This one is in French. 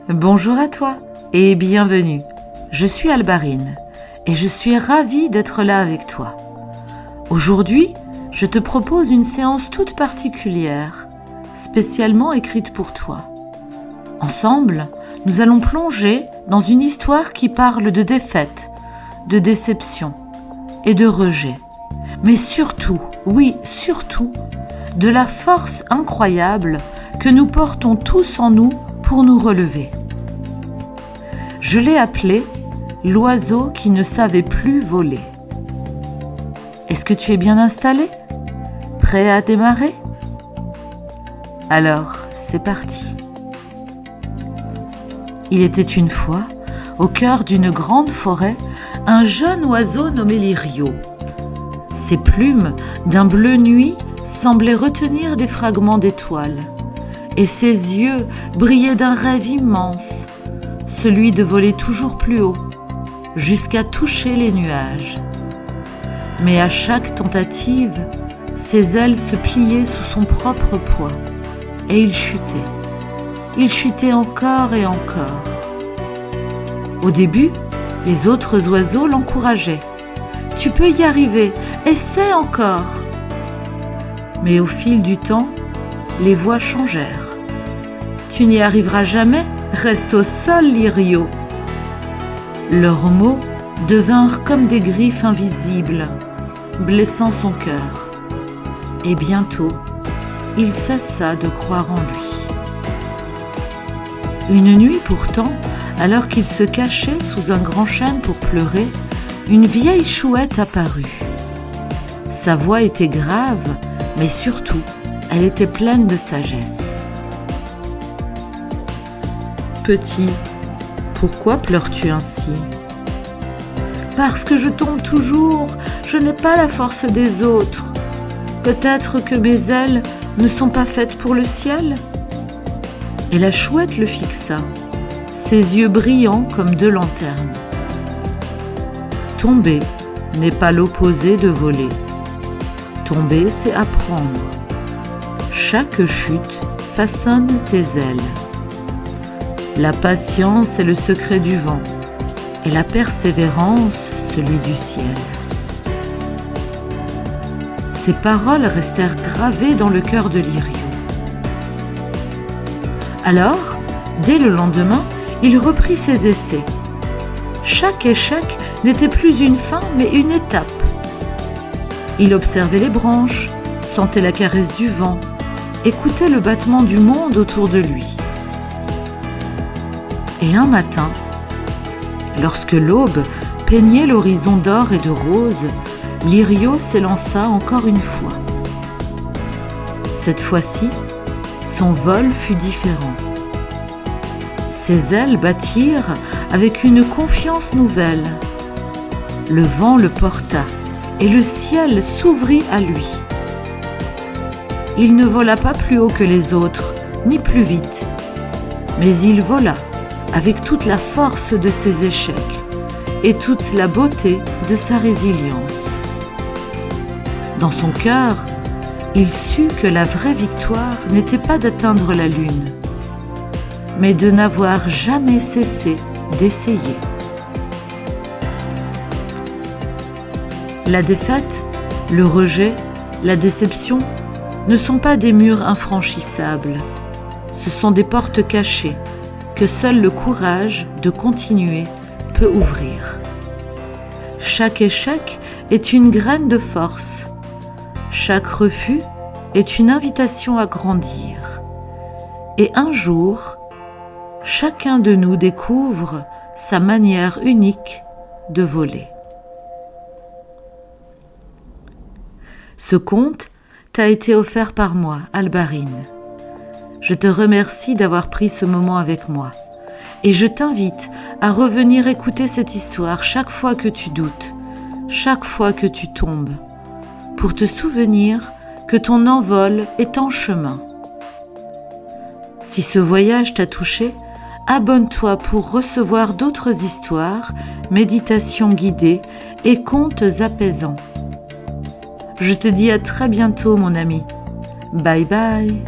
Bonjour à toi et bienvenue. Je suis Albarine et je suis ravie d'être là avec toi. Aujourd'hui, je te propose une séance toute particulière, spécialement écrite pour toi. Ensemble, nous allons plonger dans une histoire qui parle de défaite, de déception et de rejet. Mais surtout, oui, surtout, de la force incroyable que nous portons tous en nous pour nous relever. Je l'ai appelé « L'oiseau qui ne savait plus voler ». Est-ce que tu es bien installé? Prêt à démarrer? Alors, c'est parti. Il était une fois, au cœur d'une grande forêt, un jeune oiseau nommé Lirio. Ses plumes, d'un bleu nuit, semblaient retenir des fragments d'étoiles. Et ses yeux brillaient d'un rêve immense, celui de voler toujours plus haut, jusqu'à toucher les nuages. Mais à chaque tentative, ses ailes se pliaient sous son propre poids, et il chutait. Il chutait encore et encore. Au début, les autres oiseaux l'encourageaient. « Tu peux y arriver, essaie encore !» Mais au fil du temps, les voix changèrent. « Tu n'y arriveras jamais, reste au sol, Lirio !» Leurs mots devinrent comme des griffes invisibles, blessant son cœur. Et bientôt, il cessa de croire en lui. Une nuit pourtant, alors qu'il se cachait sous un grand chêne pour pleurer, une vieille chouette apparut. Sa voix était grave, mais surtout, elle était pleine de sagesse. « Petit, pourquoi pleures-tu ainsi ? » « Parce que je tombe toujours, je n'ai pas la force des autres. Peut-être que mes ailes ne sont pas faites pour le ciel ?» Et la chouette le fixa, ses yeux brillants comme deux lanternes. « Tomber n'est pas l'opposé de voler. Tomber, c'est apprendre. Chaque chute façonne tes ailes. La patience est le secret du vent, et la persévérance, celui du ciel. » Ces paroles restèrent gravées dans le cœur de Lirio. Alors, dès le lendemain, il reprit ses essais. Chaque échec n'était plus une fin, mais une étape. Il observait les branches, sentait la caresse du vent, écoutait le battement du monde autour de lui. Et un matin, lorsque l'aube peignait l'horizon d'or et de rose, Lirio s'élança encore une fois. Cette fois-ci, son vol fut différent. Ses ailes battirent avec une confiance nouvelle. Le vent le porta et le ciel s'ouvrit à lui. Il ne vola pas plus haut que les autres, ni plus vite, mais il vola avec toute la force de ses échecs et toute la beauté de sa résilience. Dans son cœur, il sut que la vraie victoire n'était pas d'atteindre la lune, mais de n'avoir jamais cessé d'essayer. La défaite, le rejet, la déception ne sont pas des murs infranchissables. Ce sont des portes cachées que seul le courage de continuer peut ouvrir. Chaque échec est une graine de force. Chaque refus est une invitation à grandir. Et un jour, chacun de nous découvre sa manière unique de voler. Ce conte t'a été offert par moi, Albarine. Je te remercie d'avoir pris ce moment avec moi et je t'invite à revenir écouter cette histoire chaque fois que tu doutes, chaque fois que tu tombes, pour te souvenir que ton envol est en chemin. Si ce voyage t'a touché, abonne-toi pour recevoir d'autres histoires, méditations guidées et contes apaisants. Je te dis à très bientôt, mon ami. Bye bye.